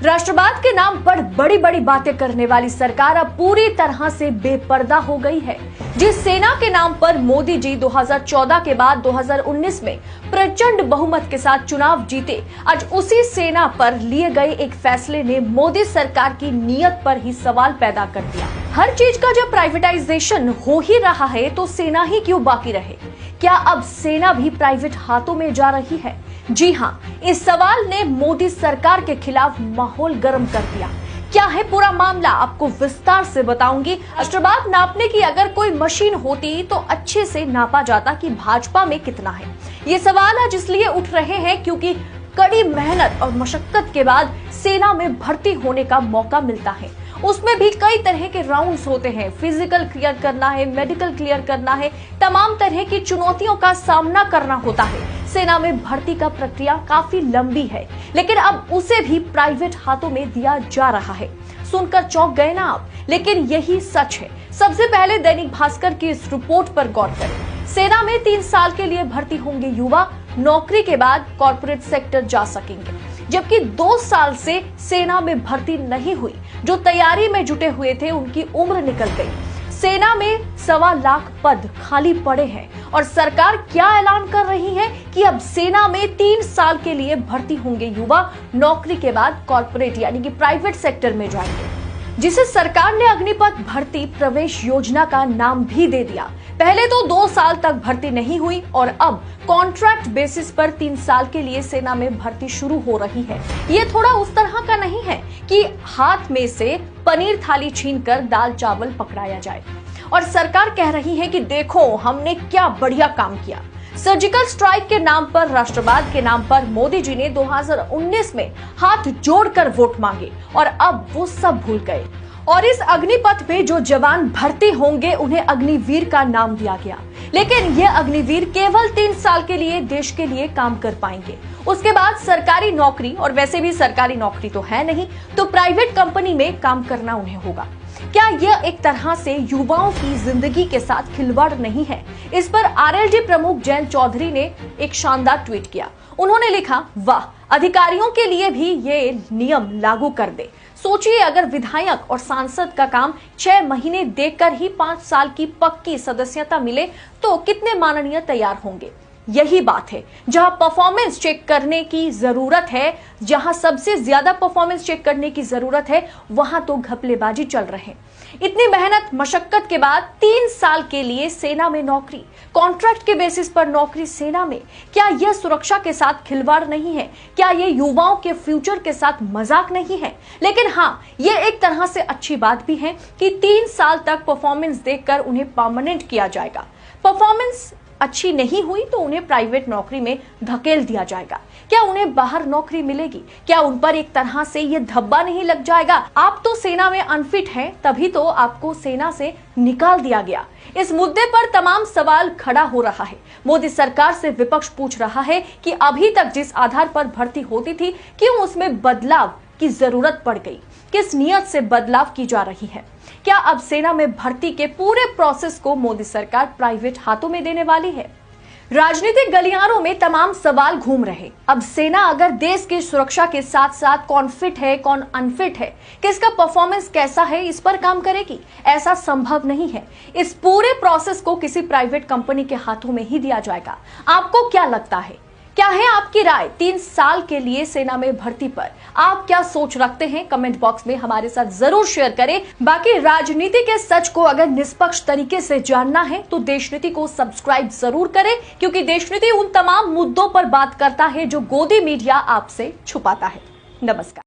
राष्ट्रवाद के नाम पर बड़ी बड़ी बातें करने वाली सरकार अब पूरी तरह से बेपर्दा हो गई है। जिस सेना के नाम पर मोदी जी 2014 के बाद 2019 में प्रचंड बहुमत के साथ चुनाव जीते, आज उसी सेना पर लिए गए एक फैसले ने मोदी सरकार की नीयत पर ही सवाल पैदा कर दिया। हर चीज का जब प्राइवेटाइजेशन हो ही रहा है तो सेना ही क्यों बाकी रहे? क्या अब सेना भी प्राइवेट हाथों में जा रही है? जी हाँ, इस सवाल ने मोदी सरकार के खिलाफ माहौल गर्म कर दिया। क्या है पूरा मामला, आपको विस्तार से बताऊंगी। राष्ट्रवाद नापने की अगर कोई मशीन होती तो अच्छे से नापा जाता कि भाजपा में कितना है। ये सवाल आज इसलिए उठ रहे हैं क्योंकि कड़ी मेहनत और मशक्कत के बाद सेना में भर्ती होने का मौका मिलता है। उसमें भी कई तरह के राउंड्स होते हैं, फिजिकल क्लियर करना है, मेडिकल क्लियर करना है, तमाम तरह की चुनौतियों का सामना करना होता है। सेना में भर्ती का प्रक्रिया काफी लंबी है, लेकिन अब उसे भी प्राइवेट हाथों में दिया जा रहा है। सुनकर चौंक गए ना आप, लेकिन यही सच है। सबसे पहले दैनिक भास्कर की इस रिपोर्ट पर गौर करें। सेना में 3 साल के लिए भर्ती होंगे युवा, नौकरी के बाद कॉर्पोरेट सेक्टर जा सकेंगे। जबकि 2 साल से सेना में भर्ती नहीं हुई, जो तैयारी में जुटे हुए थे उनकी उम्र निकल गई। सेना में 1.25 लाख पद खाली पड़े हैं और सरकार क्या ऐलान कर रही है कि अब सेना में 3 साल के लिए भर्ती होंगे युवा, नौकरी के बाद कॉर्पोरेट यानी कि प्राइवेट सेक्टर में जाएंगे, जिसे सरकार ने अग्निपथ भर्ती प्रवेश योजना का नाम भी दे दिया। पहले तो 2 साल तक भर्ती नहीं हुई और अब कॉन्ट्रैक्ट बेसिस पर 3 साल के लिए सेना में भर्ती शुरू हो रही है। ये थोड़ा उस तरह का नहीं है कि हाथ में से पनीर थाली छीनकर दाल चावल पकड़ाया जाए और सरकार कह रही है कि देखो हमने क्या बढ़िया काम किया। सर्जिकल स्ट्राइक के नाम पर, राष्ट्रवाद के नाम पर मोदी जी ने 2019 में हाथ जोड़कर वोट मांगे और अब वो सब भूल गए। और इस अग्निपथ में जो जवान भर्ती होंगे उन्हें अग्निवीर का नाम दिया गया, लेकिन ये अग्निवीर केवल 3 साल के लिए देश के लिए काम कर पाएंगे। उसके बाद सरकारी नौकरी, और वैसे भी सरकारी नौकरी तो है नहीं, तो प्राइवेट कंपनी में काम करना उन्हें होगा। क्या यह एक तरह से युवाओं की जिंदगी के साथ खिलवाड़ नहीं है? इस पर आरएलडी प्रमुख जयंत चौधरी ने एक शानदार ट्वीट किया। उन्होंने लिखा, वाह, अधिकारियों के लिए भी ये नियम लागू कर दे। सोचिए अगर विधायक और सांसद का काम 6 महीने देकर ही 5 साल की पक्की सदस्यता मिले तो कितने माननीय तैयार होंगे। यही बात है, जहां परफॉर्मेंस चेक करने की जरूरत है, जहां सबसे ज्यादा परफॉर्मेंस चेक करने की जरूरत है, वहां तो घपलेबाजी चल रहे हैं। इतनी मेहनत मशक्कत के बाद 3 साल के लिए सेना में नौकरी, कॉन्ट्रैक्ट के बेसिस पर नौकरी सेना में, क्या यह सुरक्षा के साथ खिलवाड़ नहीं है? क्या ये युवाओं के फ्यूचर के साथ मजाक नहीं है? लेकिन हाँ, ये एक तरह से अच्छी बात भी है कि 3 साल तक परफॉर्मेंस देखकर उन्हें परमानेंट किया जाएगा। परफॉर्मेंस अच्छी नहीं हुई तो उन्हें प्राइवेट नौकरी में धकेल दिया जाएगा। क्या उन्हें बाहर नौकरी मिलेगी? क्या उन पर एक तरह से ये धब्बा नहीं लग जाएगा? आप तो सेना में अनफिट हैं, तभी तो आपको सेना से निकाल दिया गया। इस मुद्दे पर तमाम सवाल खड़ा हो रहा है। मोदी सरकार से विपक्ष पूछ रहा है कि अभी तक जिस आधार पर भर्ती होती थी, क्यों उसमें बदलाव की जरूरत पड़ गई? किस नियत से बदलाव की जा रही है? क्या अब सेना में भर्ती के पूरे प्रोसेस को मोदी सरकार प्राइवेट हाथों में देने वाली है? राजनीतिक गलियारों में तमाम सवाल घूम रहे। अब सेना अगर देश की सुरक्षा के साथ साथ कौन फिट है, कौन अनफिट है, किसका परफॉर्मेंस कैसा है, इस पर काम करेगी? ऐसा संभव नहीं है। इस पूरे प्रोसेस को किसी प्राइवेट कंपनी के हाथों में ही दिया जाएगा। आपको क्या लगता है? क्या है आपकी राय 3 साल के लिए सेना में भर्ती पर? आप क्या सोच रखते हैं? कमेंट बॉक्स में हमारे साथ जरूर शेयर करें। बाकी राजनीति के सच को अगर निष्पक्ष तरीके से जानना है तो देशनीति को सब्सक्राइब जरूर करें, क्योंकि देशनीति उन तमाम मुद्दों पर बात करता है जो गोदी मीडिया आपसे छुपाता है। नमस्कार।